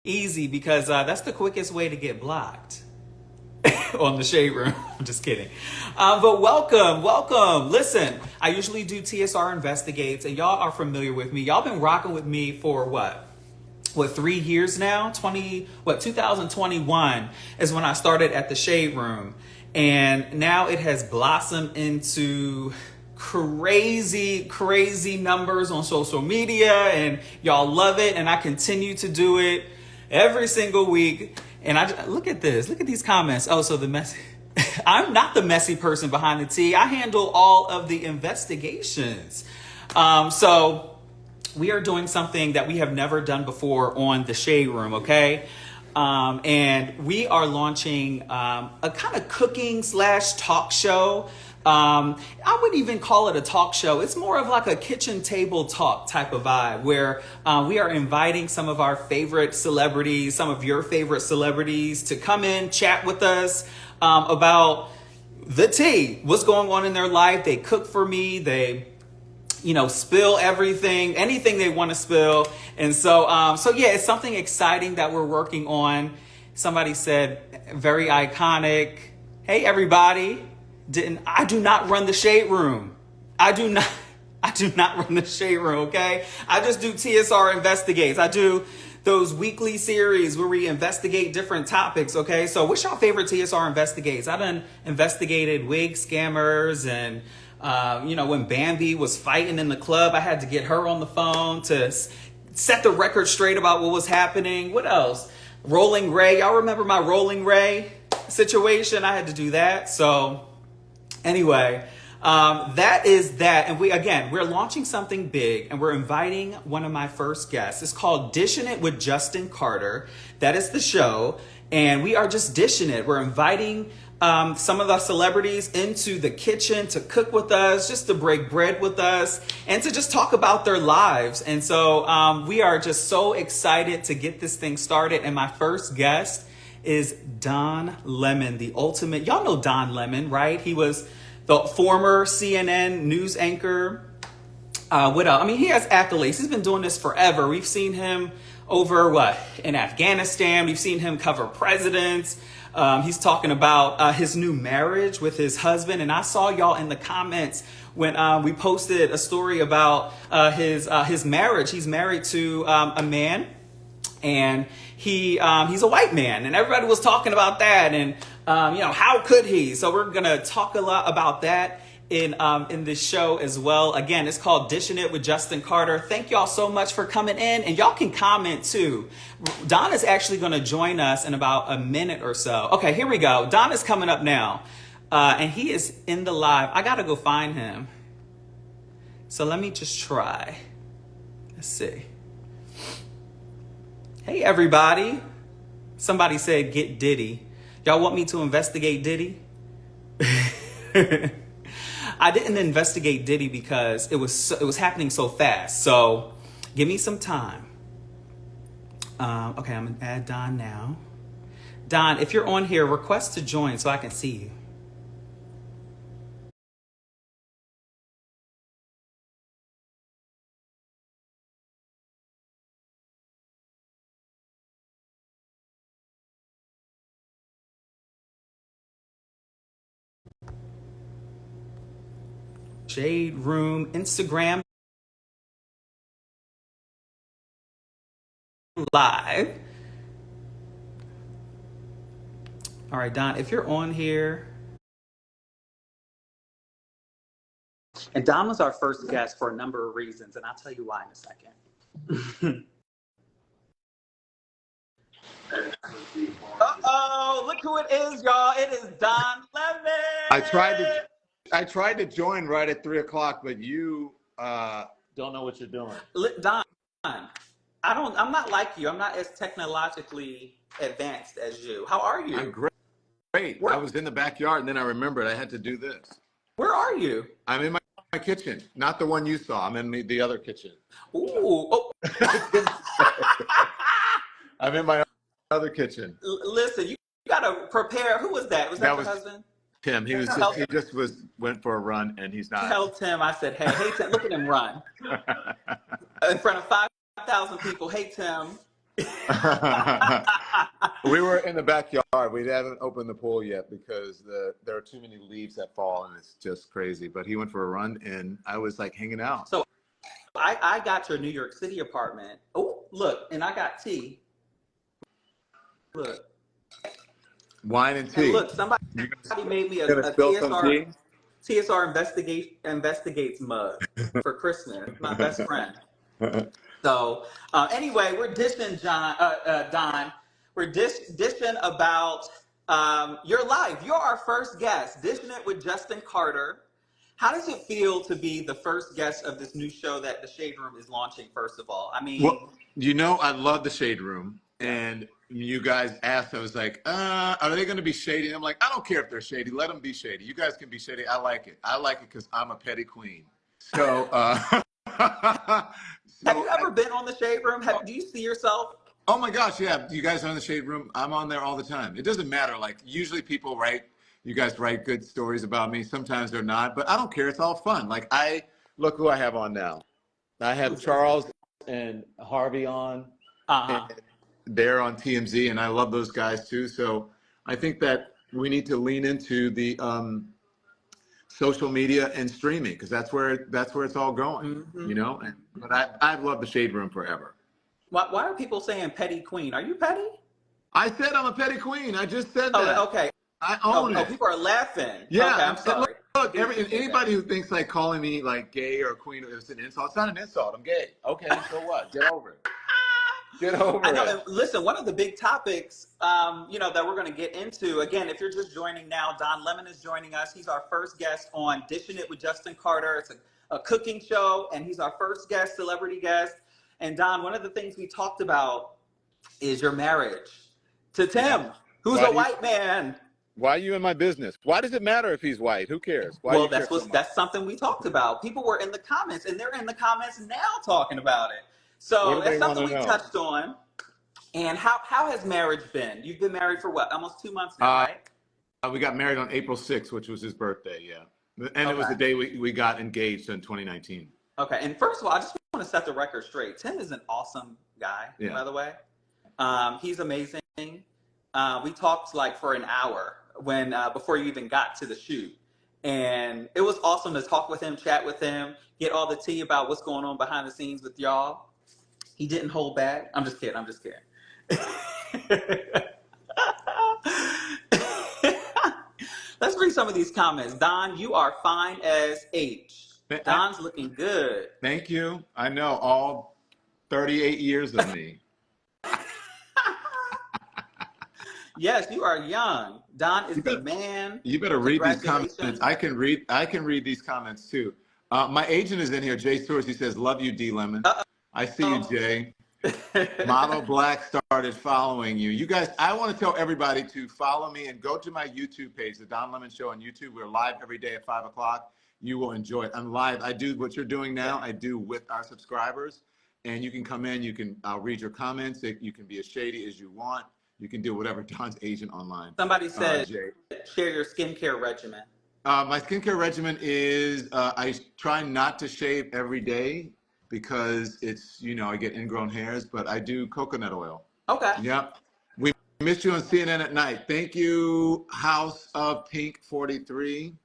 Easy, because that's the quickest way to get blocked on the Shade Room. I'm just kidding. But welcome. Listen, I usually do TSR Investigates, and y'all are familiar with me. Y'all been rocking with me for what, 3 years now? 2021 is when I started at the Shade Room. And now it has blossomed into crazy numbers on social media, and y'all love it. And I continue to do it every single week. And look at this. Look at these comments. Oh, so the messy. I'm not the messy person behind the tea. I handle all of the investigations. So we are doing something that we have never done before on the Shade Room, okay? And we are launching a kind of cooking / talk show. I wouldn't even call it a talk show. It's more of like a kitchen table talk type of vibe, where we are inviting some of our favorite celebrities, some of your favorite celebrities, to come in, chat with us about the tea, what's going on in their life. They cook for me. They spill anything they want to spill. And so yeah, it's something exciting that we're working on. Somebody said, very iconic. Hey, everybody. I do not run the Shade Room. I do not run the Shade Room, okay? I just do TSR Investigates. I do those weekly series where we investigate different topics, okay? So what's your favorite TSR Investigates? I done investigated wig scammers, and when Bambi was fighting in the club, I had to get her on the phone to set the record straight about what was happening. What else? Rolling Ray. Y'all remember my Rolling Ray situation? I had to do that. So anyway, that is that. And we're launching something big, and we're inviting one of my first guests. It's called Dishing It with Justin Carter. That is the show. And we are just dishing it. We're inviting some of the celebrities into the kitchen to cook with us, just to break bread with us, and to just talk about their lives. And so we are just so excited to get this thing started. And my first guest is Don Lemon, the ultimate. Y'all know Don Lemon, right? He was the former CNN news anchor. What else? I mean, he has accolades. He's been doing this forever. We've seen him over in Afghanistan. We've seen him cover presidents. He's talking about his new marriage with his husband. And I saw y'all in the comments when we posted a story about his marriage. He's married to a man, and he's a white man, and everybody was talking about that, and how could he? So we're gonna talk a lot about that in this show as well. Again, it's called Dishing It with Justin Carter. Thank y'all so much for coming in, and y'all can comment too. Don is actually gonna join us in about a minute or so. Okay, here we go. Don is coming up now, and he is in the live. I gotta go find him. So let me just try. Let's see. Hey, everybody. Somebody said get Diddy. Y'all want me to investigate Diddy? I didn't investigate Diddy because it was happening so fast. So give me some time. Okay, I'm going to add Don now. Don, if you're on here, request to join so I can see you. Shade Room, Instagram live. All right, Don, if you're on here. And Don was our first guest for a number of reasons, and I'll tell you why in a second. Uh-oh, look who it is, y'all. It is Don Lemon. I tried to join right at 3 o'clock, but you don't know what you're doing. Don, I'm not like you. I'm not as technologically advanced as you. How are you? I'm great. I was in the backyard, and then I remembered I had to do this. Where are you? I'm in my kitchen, not the one you saw. I'm in the other kitchen. Ooh. Oh. I'm in my other kitchen. Listen, you gotta prepare. Who was that? Was that your husband? Tim. He went for a run, and he's not. Tell Tim I said, hey Tim, look at him run in front of 5,000 people. Hey Tim, We were in the backyard. We haven't opened the pool yet because there are too many leaves that fall, and it's just crazy. But he went for a run, and I was like hanging out. So I got your New York City apartment. Oh, look, and I got tea. Look, Wine and and tea. look, somebody You're made me gonna a spill some tea? TSR investigates mug for Christmas. My best friend. So anyway, we're dishing Don. We're dishing about your life. You're our first guest. Dishing it with Justin Carter. How does it feel to be the first guest of this new show that the Shade Room is launching? First of all, I mean, Well, you know, I love the Shade Room, yeah. and you guys asked. I was like, are they going to be shady? And I'm like, I don't care if they're shady. Let them be shady. You guys can be shady. I like it. I like it because I'm a petty queen. So, Have you ever been on the Shade Room? Do you see yourself? oh my gosh, yeah. You guys are in the Shade Room. I'm on there all the time. It doesn't matter. Like, usually people write, you guys write good stories about me. Sometimes they're not, but I don't care. It's all fun. Like, look who I have on now. I have Charles and Harvey on, and Uh-huh. they're on TMZ, and I love those guys too. So I think that we need to lean into the social media and streaming because that's where it's all going, Mm-hmm. you know. But I've loved the Shade Room forever. Why are people saying petty queen? Are you petty? I said I'm a petty queen. I just said Oh, that. okay. I own Oh, it. people are laughing. Okay, Yeah, I'm and sorry. look, We appreciate that. anybody who thinks like calling me like gay or queen is an insult. It's not an insult. I'm gay. Okay, so what? Get over it. Get I over know. it. And listen, one of the big topics, that we're going to get into again. If you're just joining now, Don Lemon is joining us. He's our first guest on Dishing It with Justin Carter. It's a cooking show, and he's our first guest, celebrity guest. And Don, one of the things we talked about is your marriage to Yeah. Tim, who's Why a do you? white man. Why are you in my business? Why does it matter if he's white? Who cares? Why do Well, you care so much? that's something we talked about. People were in the comments, and they're in the comments now talking about it. What So do that's they want something to we know? touched on. And how has marriage been? You've been married for what? Almost 2 months now, Uh, right? we got married on April 6th, which was his birthday. Yeah, and it was Okay. the day we got engaged in 2019. Okay. And first of all, I just want to set the record straight. Tim is an awesome guy, Yeah. by the way. He's amazing. We talked like for an hour when before you even got to the shoot, and it was awesome to talk with him, chat with him, get all the tea about what's going on behind the scenes with y'all. He didn't hold back. I'm just kidding. I'm just kidding. Let's read some of these comments. Don, you are fine as H. Don's looking good. Thank you. I know all 38 years of me. Yes, you are young. Don is You the better, man. you better read these comments. Congratulations. I can read. I can read these comments too. My agent is in here, Jay Soares. He says, "Love you, D Lemon." I see you, Uh-oh. Jay. Model Black started following you. You guys, I want to tell everybody to follow me and go to my YouTube page, The Don Lemon Show on YouTube. We're live every day at 5 o'clock. You will enjoy it. I'm live. I do what you're doing now. I do with our subscribers. And you can come in. I'll read your comments. You can be as shady as you want. You can do whatever. Don's agent online. Somebody said, Jay. share your skincare regimen. My skincare regimen is I try not to shave every day because it's, I get ingrown hairs, but I do coconut oil. Okay. Yep. We missed you on CNN at night. Thank you, House of Pink 43.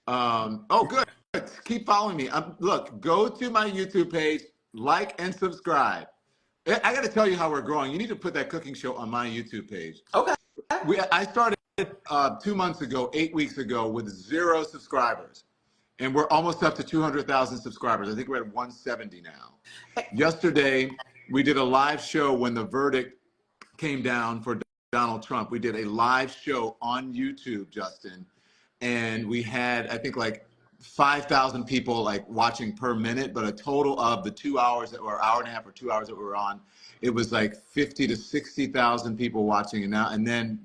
Oh, good. Keep following me. Look, go to my YouTube page, like and subscribe. I got to tell you how we're growing. You need to put that cooking show on my YouTube page. Okay. I started 2 months ago, 8 weeks ago, with 0 subscribers. And we're almost up to 200,000 subscribers. I think we're at 170 now. Yesterday, we did a live show when the verdict came down for Donald Trump. We did a live show on YouTube, Justin. And we had, I think, like 5,000 people like watching per minute, but a total of the 2 hours that were hour and a half or 2 hours that we were on, it was like 50 to 60,000 people watching. And then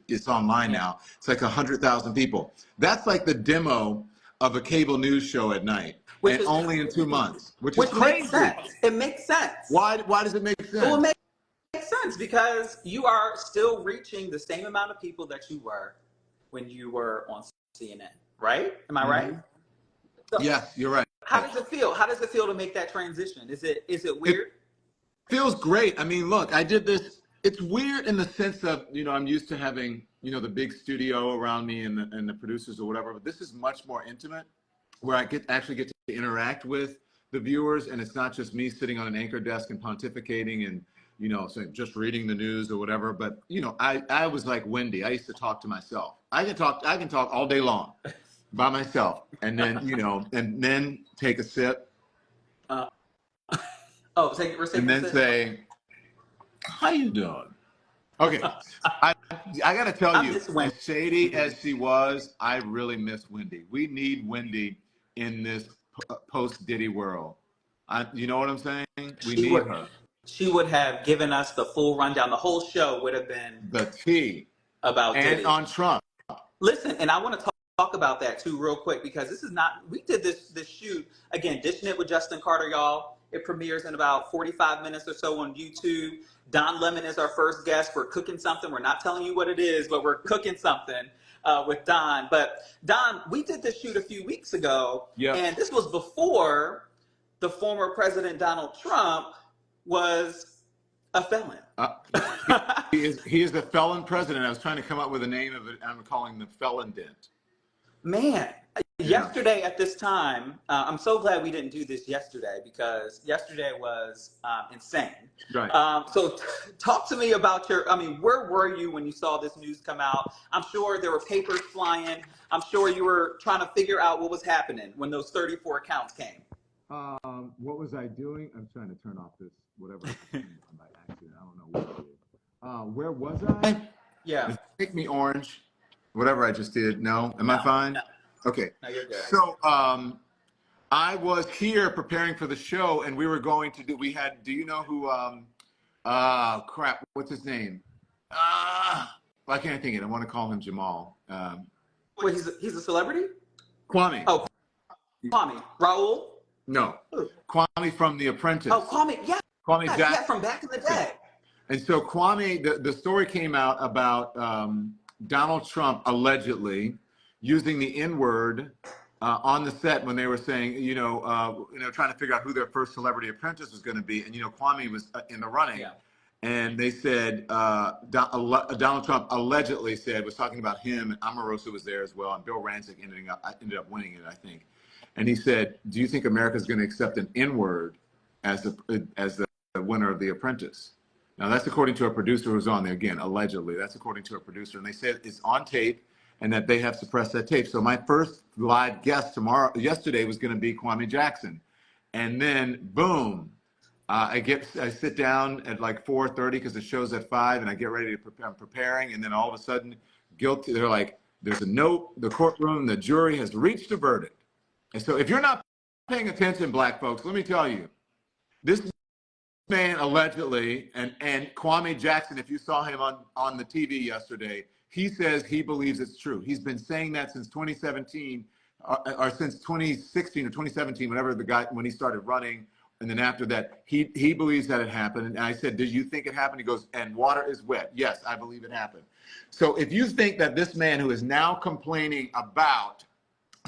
it's online now. It's like 100,000 people. That's like the demo of a cable news show at night, Which and is only in 2 months, which is which makes crazy. sense. It makes sense. Why does it make sense? Well, it makes sense because you are still reaching the same amount of people that you were when you were on CNN, right? Am I right? So Yes, you're right. how does it feel? How does it feel to make that transition? Is it weird? Feels great. I mean, look, I did this. It's weird in the sense of, I'm used to having, the big studio around me and the producers or whatever, but this is much more intimate where I actually get to interact with the viewers, and it's not just me sitting on an anchor desk and pontificating and, saying just reading the news or whatever. But, I was like Wendy. I used to talk to myself. I can talk all day long by myself, and then, and then take a sip Uh, we're and taking a then sip. say, "How you doing?" Okay, I got to tell I you, miss Wendy. as shady as she was, I really miss Wendy. We need Wendy in this post Diddy world. You know what I'm saying? We She need would her. she would have given us the full rundown. The whole show would have been The tea about and Diddy. on Trump. Listen, and I want to talk about that too, real quick, because this is not. We did this shoot again, dishing it with Justin Carter, y'all. It premieres in about 45 minutes or so on YouTube. Don Lemon is our first guest. We're cooking something. We're not telling you what it is, but we're cooking something with Don. But Don, we did this shoot a few weeks ago, Yep. and this was before the former President Donald Trump was a felon. He is the felon president. I was trying to come up with a name of it. I'm calling him the felon dent. Man, Yeah. yesterday at this time, I'm so glad we didn't do this yesterday because yesterday was insane. Right. Talk to me about where were you when you saw this news come out? I'm sure there were papers flying. I'm sure you were trying to figure out what was happening when those 34 accounts came. What was I doing? I'm trying to turn off this whatever I turned on by accident. I don't know what I did. Where was I? Yeah. Does it make me orange? Whatever I just did. No? Am I fine? No. Okay. No, you're good. So I was here preparing for the show, and we were going to do. Do you know who? Crap. What's his name? Why can't I think of it? I want to call him Jamal. Wait, he's a celebrity? Kwame. Oh, Kwame. Raul? No. Who? Kwame from The Apprentice. Oh, Kwame. Yeah. Kwame Jackson. Yeah, from back in the day. And so Kwame, the story came out about Donald Trump allegedly using the N-word on the set when they were saying, trying to figure out who their first celebrity apprentice was going to be. And, Kwame was in the running. Yeah. And they said, Donald Trump allegedly was talking about him, and Omarosa was there as well, and Bill Rancic ended up winning it, I think. And he said, do you think America's going to accept an N-word as the winner of The Apprentice? Now, that's according to a producer who's on there. Again, allegedly. That's according to a producer. And they said it's on tape and that they have suppressed that tape. So my first live guest yesterday was going to be Kwame Jackson. And then, boom, I sit down at like 4:30 because the show's at 5, and I get ready to prepare. I'm preparing, and then all of a sudden, guilty. They're like, there's a note. The courtroom, the jury has reached a verdict. And so if you're not paying attention, black folks, let me tell you, this man allegedly, and Kwame Jackson, if you saw him on the TV yesterday, he says he believes it's true. He's been saying that since 2017, or since 2016 or 2017, when he started running. And then after that, he believes that it happened. And I said, did you think it happened? He goes, and water is wet. Yes, I believe it happened. So if you think that this man who is now complaining about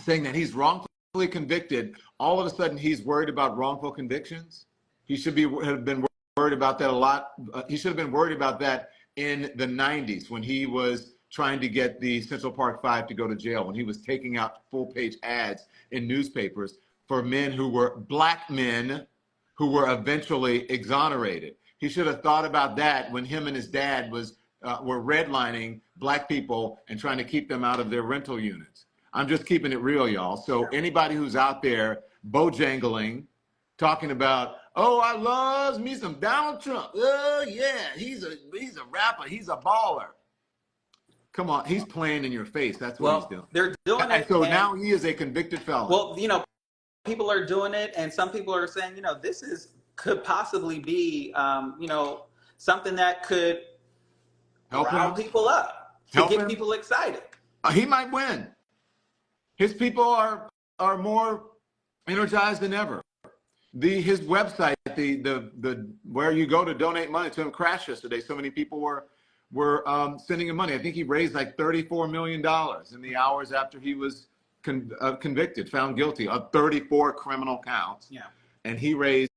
saying that he's wrongfully convicted, all of a sudden he's worried about wrongful convictions, he should have been worried about that a lot. He should have been worried about that in the 90s when he was trying to get the Central Park Five to go to jail, when he was taking out full-page ads in newspapers for black men who were eventually exonerated. He should have thought about that when him and his dad were redlining black people and trying to keep them out of their rental units. I'm just keeping it real, y'all. So anybody who's out there bojangling, talking about, oh, I loves me some Donald Trump. Oh yeah, he's a rapper. He's a baller. Come on, he's playing in your face. That's what he's doing. They're doing it. So now he is a convicted felon. Well, people are doing it, and some people are saying, this could possibly be, something that could rile people up to get people excited. He might win. His people are more energized than ever. His website, the where you go to donate money to him, crashed yesterday. So many people were sending him money. I think he raised like $34 million in the hours after he was convicted, found guilty of 34 criminal counts. Yeah. And he raised